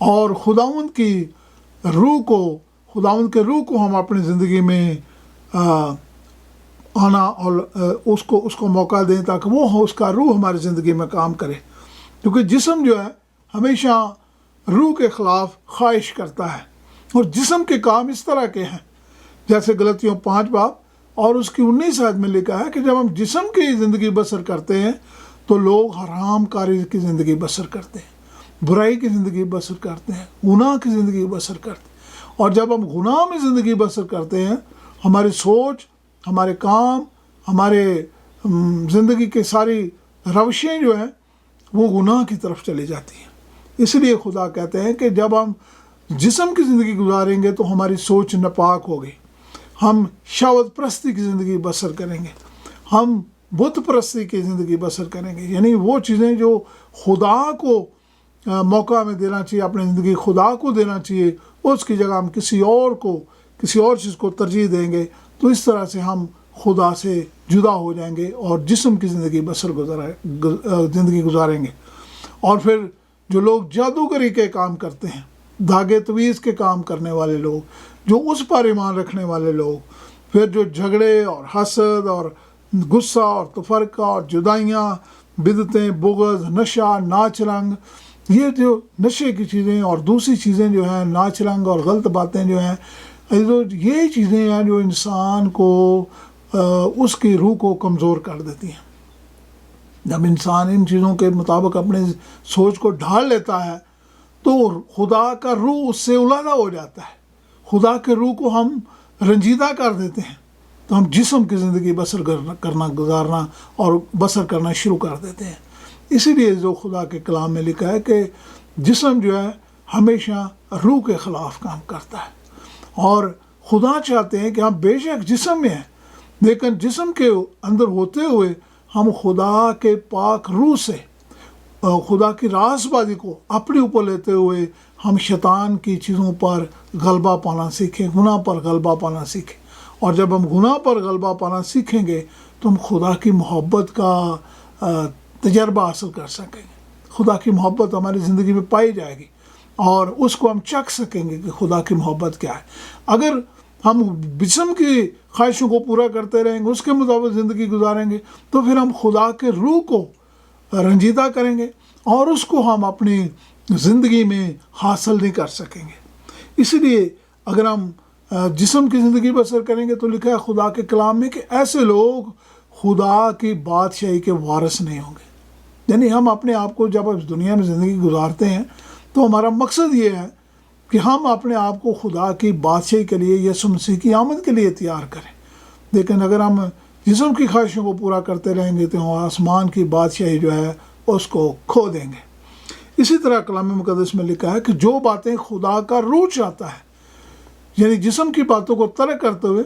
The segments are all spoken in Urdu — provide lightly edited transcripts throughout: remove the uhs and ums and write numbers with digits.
اور خداوند کی روح کو، خداوند کے روح کو ہم اپنی زندگی میں آنا اور اس کو موقع دیں تاکہ وہ اس کا روح ہماری زندگی میں کام کرے، کیونکہ جسم جو ہے ہمیشہ روح کے خلاف خواہش کرتا ہے، اور جسم کے کام اس طرح کے ہیں جیسے غلطیوں 5 باب اور اس کی 19 آیت میں لکھا ہے کہ جب ہم جسم کی زندگی بسر کرتے ہیں تو لوگ حرام کاری کی زندگی بسر کرتے ہیں، برائی کی زندگی بسر کرتے ہیں، گناہ کی زندگی بسر کرتے ہیں، اور جب ہم گناہ میں زندگی بسر کرتے ہیں ہماری سوچ، ہمارے کام، ہمارے زندگی کے ساری روشیں جو ہیں وہ گناہ کی طرف چلی جاتی ہیں۔ اس لیے خدا کہتے ہیں کہ جب ہم جسم کی زندگی گزاریں گے تو ہماری سوچ ناپاک ہوگی، ہم شہوت پرستی کی زندگی بسر کریں گے، ہم بت پرستی کی زندگی بسر کریں گے، یعنی وہ چیزیں جو خدا کو موقع میں دینا چاہیے، اپنی زندگی خدا کو دینا چاہیے، اس کی جگہ ہم کسی اور چیز کو ترجیح دیں گے، تو اس طرح سے ہم خدا سے جدا ہو جائیں گے اور جسم کی زندگی زندگی گزاریں گے۔ اور پھر جو لوگ جادوگری کے کام کرتے ہیں، دھاگے تویز کے کام کرنے والے لوگ، جو اس پر ایمان رکھنے والے لوگ، پھر جو جھگڑے اور حسد اور غصہ اور تفرقہ اور جدائیاں، بدعتیں، بغض، نشہ، ناچ رنگ، یہ جو نشے کی چیزیں اور دوسری چیزیں جو ہیں، ناچ رنگ اور غلط باتیں جو ہیں، یہ چیزیں ہیں جو انسان کو اس کی روح کو کمزور کر دیتی ہیں۔ جب انسان ان چیزوں کے مطابق اپنے سوچ کو ڈھال لیتا ہے تو خدا کا روح اس سے علیحدہ ہو جاتا ہے، خدا کے روح کو ہم رنجیدہ کر دیتے ہیں، تو ہم جسم کی زندگی بسر گزارنا اور بسر کرنا شروع کر دیتے ہیں۔ اسی لیے جو خدا کے کلام میں لکھا ہے کہ جسم جو ہے ہمیشہ روح کے خلاف کام کرتا ہے، اور خدا چاہتے ہیں کہ ہم بے شک جسم میں ہیں لیکن جسم کے اندر ہوتے ہوئے ہم خدا کے پاک روح سے خدا کی راز بازی کو اپنے اوپر لیتے ہوئے ہم شیطان کی چیزوں پر غلبہ پانا سیکھیں، گناہ پر غلبہ پانا سیکھیں، اور جب ہم گناہ پر غلبہ پانا سیکھیں گے تو ہم خدا کی محبت کا تجربہ حاصل کر سکیں گے، خدا کی محبت ہماری زندگی میں پائی جائے گی اور اس کو ہم چکھ سکیں گے کہ خدا کی محبت کیا ہے۔ اگر ہم جسم کی خواہشوں کو پورا کرتے رہیں گے، اس کے مطابق زندگی گزاریں گے، تو پھر ہم خدا کے روح کو رنجیدہ کریں گے اور اس کو ہم اپنی زندگی میں حاصل نہیں کر سکیں گے۔ اسی لیے اگر ہم جسم کی زندگی بسر کریں گے تو لکھا ہے خدا کے کلام میں کہ ایسے لوگ خدا کی بادشاہی کے وارث نہیں ہوں گے۔ یعنی ہم اپنے آپ کو جب اس دنیا میں زندگی گزارتے ہیں تو ہمارا مقصد یہ ہے کہ ہم اپنے آپ کو خدا کی بادشاہی کے لیے، یسوع مسیح کی آمد کے لیے تیار کریں، لیکن اگر ہم جسم کی خواہشوں کو پورا کرتے رہیں گے تو ہم آسمان کی بادشاہی جو ہے اس کو کھو دیں گے۔ اسی طرح کلام مقدس میں لکھا ہے کہ جو باتیں خدا کا روح چاہتا ہے، یعنی جسم کی باتوں کو ترک کرتے ہوئے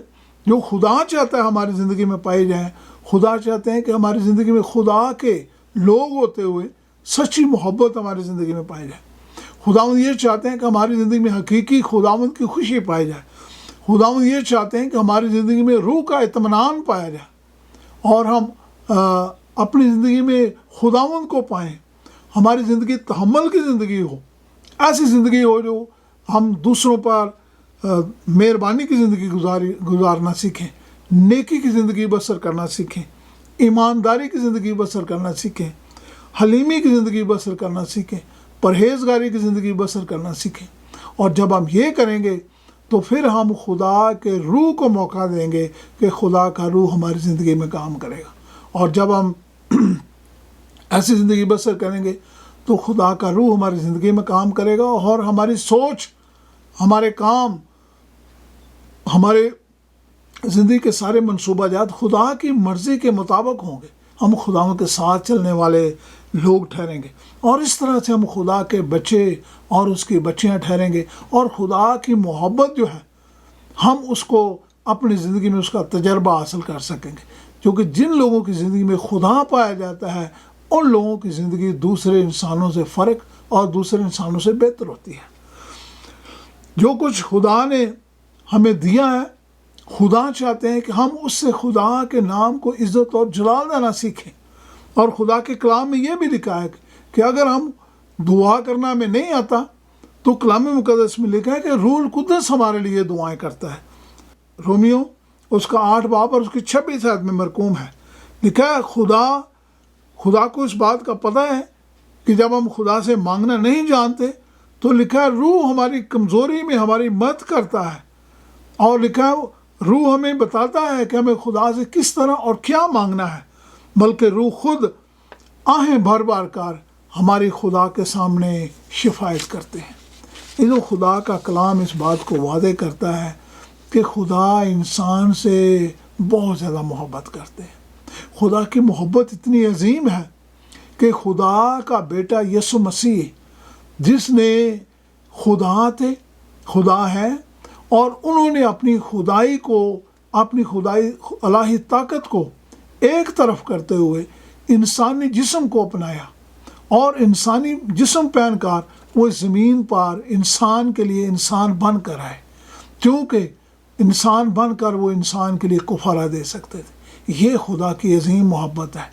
جو خدا چاہتا ہے ہماری زندگی میں پائی جائیں، خدا چاہتے ہیں کہ ہماری زندگی میں خدا کے لوگ ہوتے ہوئے سچی محبت ہماری زندگی میں پائی جائے۔ خداوند یہ چاہتے ہیں کہ ہماری زندگی میں حقیقی خداوند کی خوشی پائی جائے۔ خداوند یہ چاہتے ہیں کہ ہماری زندگی میں روح کا اطمینان پایا جائے اور ہم اپنی زندگی میں خداوند کو پائیں، ہماری زندگی تحمل کی زندگی ہو، ایسی زندگی ہو جو ہم دوسروں پر مہربانی کی زندگی گزارنا سیکھیں، نیکی کی زندگی بسر کرنا سیکھیں، ایمانداری کی زندگی بسر کرنا سیکھیں، حلیمی کی زندگی بسر کرنا سیکھیں، پرہیزگاری کی زندگی بسر کرنا سیکھیں۔ اور جب ہم یہ کریں گے تو پھر ہم خدا کے روح کو موقع دیں گے کہ خدا کا روح ہماری زندگی میں کام کرے گا، اور جب ہم ایسی زندگی بسر کریں گے تو خدا کا روح ہماری زندگی میں کام کرے گا اور ہماری سوچ، ہمارے کام، ہمارے زندگی کے سارے منصوبہ جات خدا کی مرضی کے مطابق ہوں گے۔ ہم خدا کے ساتھ چلنے والے لوگ ٹھہریں گے اور اس طرح سے ہم خدا کے بچے اور اس کی بچیاں ٹھہریں گے، اور خدا کی محبت جو ہے ہم اس کو اپنی زندگی میں اس کا تجربہ حاصل کر سکیں گے، کیونکہ جن لوگوں کی زندگی میں خدا پایا جاتا ہے ان لوگوں کی زندگی دوسرے انسانوں سے فرق اور دوسرے انسانوں سے بہتر ہوتی ہے۔ جو کچھ خدا نے ہمیں دیا ہے، خدا چاہتے ہیں کہ ہم اس سے خدا کے نام کو عزت اور جلال دینا سیکھیں، اور خدا کے کلام میں یہ بھی لکھا ہے کہ اگر ہم دعا کرنا ہمیں نہیں آتا تو کلام مقدس میں لکھا ہے کہ روح القدس ہمارے لیے دعائیں کرتا ہے۔ رومیو اس کا 8 باب اور اس کی 26 آیت میں مرقوم ہے، لکھا ہے خدا کو اس بات کا پتہ ہے کہ جب ہم خدا سے مانگنا نہیں جانتے تو لکھا ہے روح ہماری کمزوری میں ہماری مدد کرتا ہے، اور لکھا ہے روح ہمیں بتاتا ہے کہ ہمیں خدا سے کس طرح اور کیا مانگنا ہے، بلکہ روح خود آہیں بھر بھر کر ہماری خدا کے سامنے شفاعت کرتے ہیں۔ یہ جو خدا کا کلام اس بات کو واضح کرتا ہے کہ خدا انسان سے بہت زیادہ محبت کرتے ہیں۔ خدا کی محبت اتنی عظیم ہے کہ خدا کا بیٹا یسوع مسیح، جس نے خدا ہے، اور انہوں نے اپنی خدائی الہی طاقت کو ایک طرف کرتے ہوئے انسانی جسم کو اپنایا، اور انسانی جسم پہن کر وہ زمین پر انسان کے لیے انسان بن کر آئے، کیونکہ انسان بن کر وہ انسان کے لیے کفارہ دے سکتے تھے۔ یہ خدا کی عظیم محبت ہے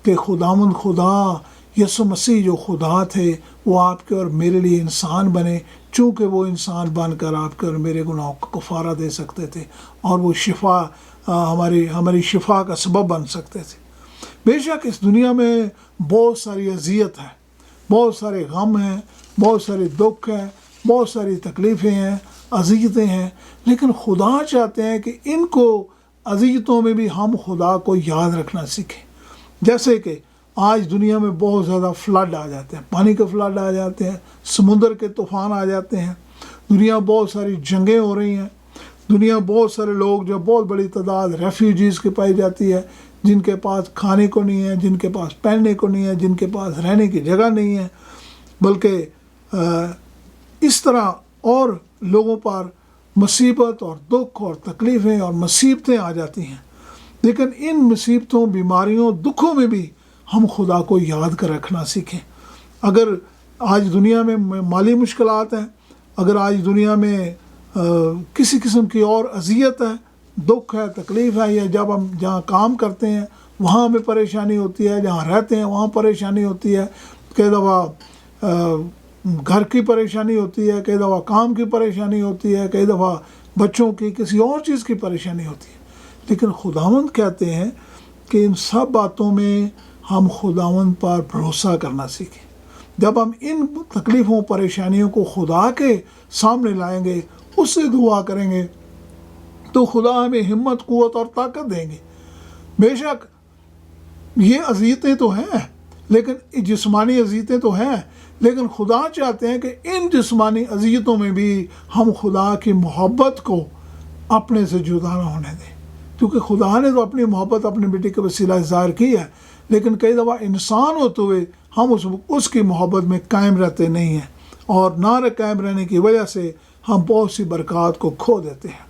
کہ خدا یسوع مسیح جو خدا تھے وہ آپ کے اور میرے لیے انسان بنے، چونکہ وہ انسان بن کر آپ کے اور میرے گناہوں کو کفارہ دے سکتے تھے، اور وہ ہماری شفا کا سبب بن سکتے تھے۔ بے شک اس دنیا میں بہت ساری اذیت ہے، بہت سارے غم ہیں، بہت سارے دکھ ہیں، بہت ساری تکلیفیں ہیں، اذیتیں ہیں، لیکن خدا چاہتے ہیں کہ ان اذیتوں میں بھی ہم خدا کو یاد رکھنا سیکھیں۔ جیسے کہ آج دنیا میں بہت زیادہ فلڈ آ جاتے ہیں، پانی کے فلڈ آ جاتے ہیں، سمندر کے طوفان آ جاتے ہیں، دنیا بہت ساری جنگیں ہو رہی ہیں، دنیا بہت سارے لوگ جو بہت بڑی تعداد ریفیوجیز کی پائی جاتی ہے، جن کے پاس کھانے کو نہیں ہے، جن کے پاس پہننے کو نہیں ہے، جن کے پاس رہنے کی جگہ نہیں ہے، بلکہ اس طرح اور لوگوں پر مصیبت اور دکھ اور تکلیفیں اور مصیبتیں آ جاتی ہیں۔ لیکن ان مصیبتوں، بیماریوں، دکھوں میں بھی ہم خدا کو یاد کر رکھنا سیکھیں۔ اگر آج دنیا میں مالی مشکلات ہیں، اگر آج دنیا میں کسی قسم کی اور اذیت ہے، دکھ ہے، تکلیف ہے، یا جب ہم جہاں کام کرتے ہیں وہاں ہمیں پریشانی ہوتی ہے، جہاں رہتے ہیں وہاں پریشانی ہوتی ہے، کئی دفعہ گھر کی پریشانی ہوتی ہے، کئی دفعہ کام کی پریشانی ہوتی ہے، کئی دفعہ بچوں کی کسی اور چیز کی پریشانی ہوتی ہے، لیکن خداوند کہتے ہیں کہ ان سب باتوں میں ہم خداوند پر بھروسہ کرنا سیکھیں۔ جب ہم ان تکلیفوں، پریشانیوں کو خدا کے سامنے لائیں گے، اس سے دعا کریں گے، تو خدا ہمیں ہمت، قوت اور طاقت دیں گے۔ بے شک یہ اذیتیں تو ہیں، لیکن جسمانی اذیتیں تو ہیں، لیکن خدا چاہتے ہیں کہ ان جسمانی اذیتوں میں بھی ہم خدا کی محبت کو اپنے سے جدا نہ ہونے دیں، کیونکہ خدا نے تو اپنی محبت اپنے بیٹے کے وسیلہ ظاہر کی ہے، لیکن کئی دفعہ انسان ہوتے ہوئے ہم اس کی محبت میں قائم رہتے نہیں ہیں، اور نہ قائم رہنے کی وجہ سے ہم بہت سی برکات کو کھو دیتے ہیں۔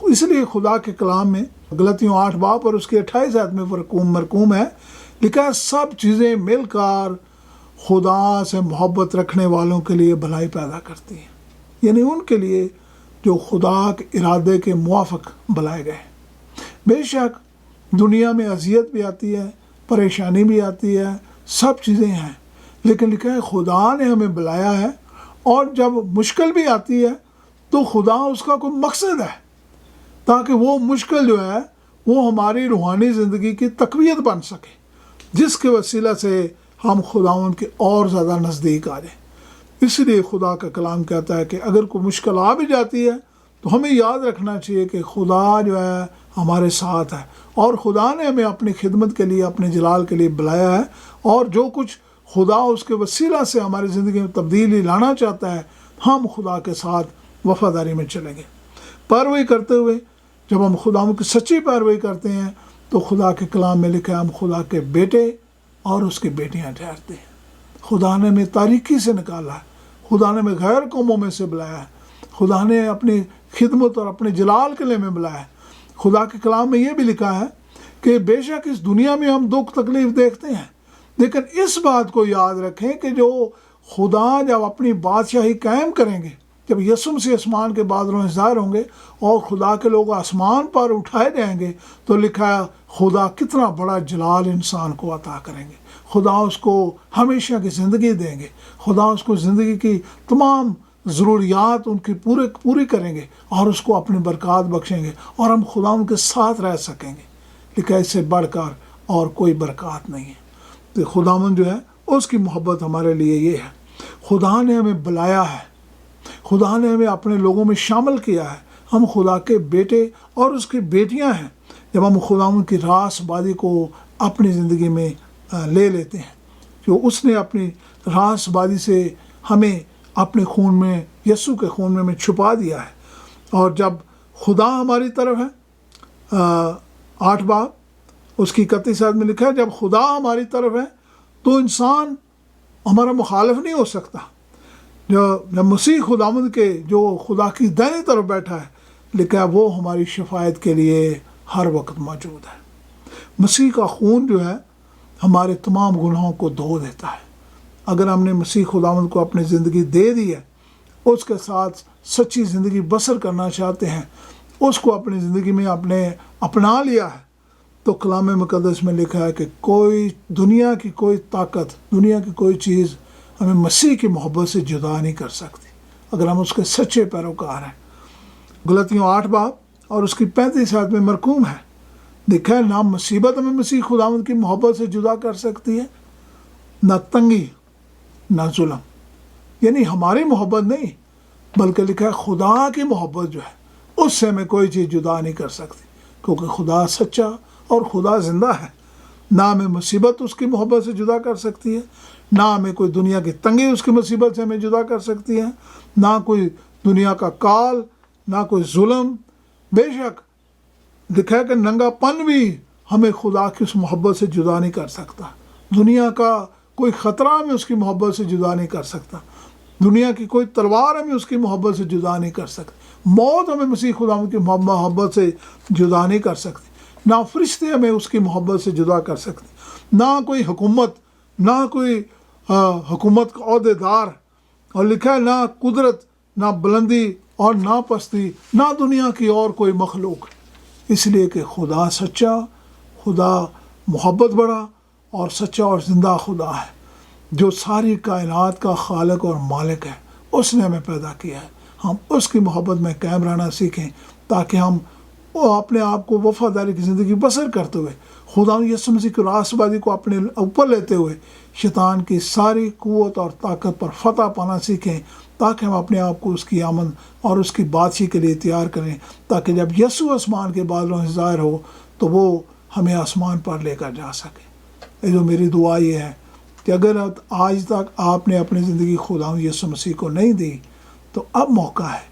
اس لیے خدا کے کلام میں غلطیوں 8 باب اور اس کے 28 آیت میں مرقوم ہے، لکھا ہے سب چیزیں مل کر خدا سے محبت رکھنے والوں کے لیے بھلائی پیدا کرتی ہیں، یعنی ان کے لیے جو خدا کے ارادے کے موافق بلائے گئے۔ بے شک دنیا میں اذیت بھی آتی ہے، پریشانی بھی آتی ہے، سب چیزیں ہیں، لیکن لکھا ہے خدا نے ہمیں بلایا ہے، اور جب مشکل بھی آتی ہے تو خدا اس کا کوئی مقصد ہے، تاکہ وہ مشکل جو ہے وہ ہماری روحانی زندگی کی تقویت بن سکے، جس کے وسیلہ سے ہم خداوند کے اور زیادہ نزدیک آ جائیں۔ اس لیے خدا کا کلام کہتا ہے کہ اگر کوئی مشکل آ بھی جاتی ہے تو ہمیں یاد رکھنا چاہیے کہ خدا جو ہے ہمارے ساتھ ہے، اور خدا نے ہمیں اپنی خدمت کے لیے، اپنے جلال کے لیے بلایا ہے، اور جو کچھ خدا اس کے وسیلہ سے ہماری زندگی میں تبدیلی لانا چاہتا ہے، ہم خدا کے ساتھ وفاداری میں چلیں گے، پیروی کرتے ہوئے۔ جب ہم خدا کی سچی پیروی کرتے ہیں تو خدا کے کلام میں لکھا ہے ہم خدا کے بیٹے اور اس کی بیٹیاں ٹھہرتے ہیں۔ خدا نے ہمیں تاریکی سے نکالا ہے، خدا نے ہمیں غیر قوموں میں سے بلایا ہے، خدا نے اپنی خدمت اور اپنے جلال کے لیے ہمیں بلایا ہے۔ خدا کے کلام میں یہ بھی لکھا ہے کہ بے شک اس دنیا میں ہم دکھ تکلیف دیکھتے ہیں، لیکن اس بات کو یاد رکھیں کہ جو خدا جب اپنی بادشاہی قائم کریں گے، جب یسوع مسیح آسمان کے بادلوں میں ظاہر ہوں گے اور خدا کے لوگ آسمان پر اٹھائے جائیں گے، تو لکھا ہے خدا کتنا بڑا جلال انسان کو عطا کریں گے، خدا اس کو ہمیشہ کی زندگی دیں گے، خدا اس کو زندگی کی تمام ضروریات ان کی پوری کریں گے اور اس کو اپنی برکات بخشیں گے اور ہم خدا ان کے ساتھ رہ سکیں گے، لیکن اس سے بڑھ کر اور کوئی برکات نہیں ہے۔ تو خداوند جو ہے اس کی محبت ہمارے لیے یہ ہے، خدا نے ہمیں بلایا ہے، خدا نے ہمیں اپنے لوگوں میں شامل کیا ہے، ہم خدا کے بیٹے اور اس کی بیٹیاں ہیں جب ہم خداوند کی راست بازی کو اپنی زندگی میں لے لیتے ہیں، جو اس نے اپنی راست بازی سے ہمیں اپنے خون میں، یسوع کے خون میں چھپا دیا ہے۔ اور جب خدا ہماری طرف ہے، 8 باب اس کی 31 آیت میں لکھا ہے، جب خدا ہماری طرف ہے تو انسان ہمارا مخالف نہیں ہو سکتا۔ جب مسیح خداوند کے جو خدا کی دائیں طرف بیٹھا ہے، لکھا ہے وہ ہماری شفاعت کے لیے ہر وقت موجود ہے۔ مسیح کا خون جو ہے ہمارے تمام گناہوں کو دھو دیتا ہے۔ اگر ہم نے مسیح خداوند کو اپنی زندگی دے دی ہے، اس کے ساتھ سچی زندگی بسر کرنا چاہتے ہیں، اس کو اپنی زندگی میں اپنا لیا ہے، تو کلام مقدس میں لکھا ہے کہ کوئی دنیا کی کوئی طاقت، دنیا کی کوئی چیز ہمیں مسیح کی محبت سے جدا نہیں کر سکتی اگر ہم اس کے سچے پیروکار ہیں۔ غلطیوں 8 باب اور اس کی 35 آیت میں مرقوم ہے، لکھا ہے نہ مصیبت ہمیں مسیح خداوند کی محبت سے جدا کر سکتی ہے، نہ تنگی نہ ظلم، یعنی ہماری محبت نہیں بلکہ لکھا ہے خدا کی محبت جو ہے اس سے ہمیں کوئی چیز جدا نہیں کر سکتی، کیونکہ خدا سچا اور خدا زندہ ہے۔ نہ ہمیں مصیبت اس کی محبت سے جدا کر سکتی ہے، نہ ہمیں کوئی دنیا کی تنگی اس کی مصیبت سے ہمیں جدا کر سکتی ہے، نہ کوئی دنیا کا کال، نہ کوئی ظلم۔ بے شک لکھا ہے کہ ننگا پن بھی ہمیں خدا کی اس محبت سے جدا نہیں کر سکتا، دنیا کا کوئی خطرہ ہمیں اس کی محبت سے جدا نہیں کر سکتا، دنیا کی کوئی تلوار ہمیں اس کی محبت سے جدا نہیں کر سکتی، موت ہمیں مسیح خدا کی محبت سے جدا نہیں کر سکتی، نہ فرشتے ہمیں اس کی محبت سے جدا کر سکتے، نہ کوئی حکومت، نہ کوئی حکومت کا عہدے دار، اور لکھا ہے نہ قدرت، نہ بلندی اور نہ پستی، نہ دنیا کی اور کوئی مخلوق، اس لیے کہ خدا سچا، خدا محبت بڑا اور سچا اور زندہ خدا ہے، جو ساری کائنات کا خالق اور مالک ہے۔ اس نے ہمیں پیدا کیا ہے، ہم اس کی محبت میں قائم رہنا سیکھیں تاکہ ہم اپنے آپ کو وفاداری کی زندگی بسر کرتے ہوئے خدا یسوع مسیح کی راست بازی کو اپنے اوپر لیتے ہوئے شیطان کی ساری قوت اور طاقت پر فتح پانا سیکھیں، تاکہ ہم اپنے آپ کو اس کی آمد اور اس کی بادشاہی کے لیے تیار کریں، تاکہ جب یسوع آسمان کے بادلوں سے ظاہر ہو تو وہ ہمیں آسمان پر لے کر جا سکے۔ یہ جو میری دعا یہ ہے کہ اگر آج تک آپ نے اپنی زندگی خدا یسوع مسیح کو نہیں دی تو اب موقع ہے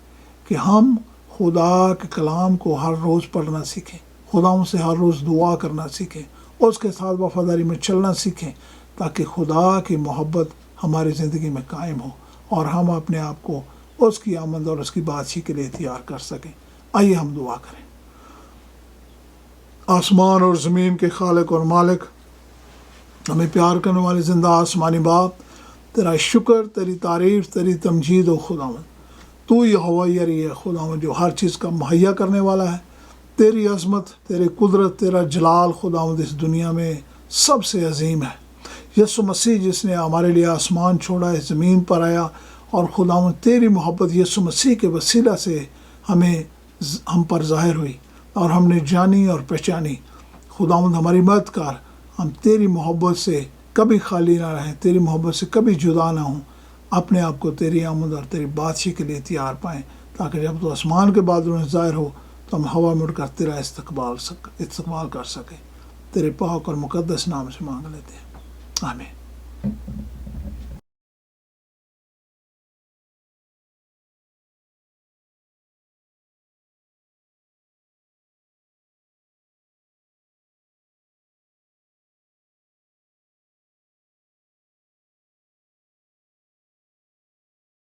کہ ہم خدا کے کلام کو ہر روز پڑھنا سیکھیں، خدا سے ہر روز دعا کرنا سیکھیں، اس کے ساتھ وفاداری میں چلنا سیکھیں، تاکہ خدا کی محبت ہماری زندگی میں قائم ہو اور ہم اپنے آپ کو اس کی آمد اور اس کی بادشاہی کے لیے تیار کر سکیں۔ آئیے ہم دعا کریں۔ آسمان اور زمین کے خالق اور مالک، ہمیں پیار کرنے والے زندہ آسمانی باپ، تیرا شکر، تیری تعریف، تیری تمجید ہو خداوند۔ تو یہوہ یری ہے خداوند، جو ہر چیز کا مہیا کرنے والا ہے۔ تیری عظمت، تیری قدرت، تیرا جلال خداوند اس دنیا میں سب سے عظیم ہے۔ یسوع مسیح جس نے ہمارے لیے آسمان چھوڑا، اس زمین پر آیا، اور خداوند تیری محبت یسوع مسیح کے وسیلہ سے ہم پر ظاہر ہوئی اور ہم نے جانی اور پہچانی۔ خداوند ہماری مدد کر، ہم تیری محبت سے کبھی خالی نہ رہیں، تیری محبت سے کبھی جدا نہ ہوں، اپنے آپ کو تیری آمد اور تیری بادشاہی کے لیے تیار پائیں، تاکہ جب تو آسمان کے بادلوں میں ظاہر ہو تو ہم ہوا مڑ کر تیرا استقبال کر سکیں۔ تیرے پاک اور مقدس نام سے مانگ لیتے ہیں، آمین۔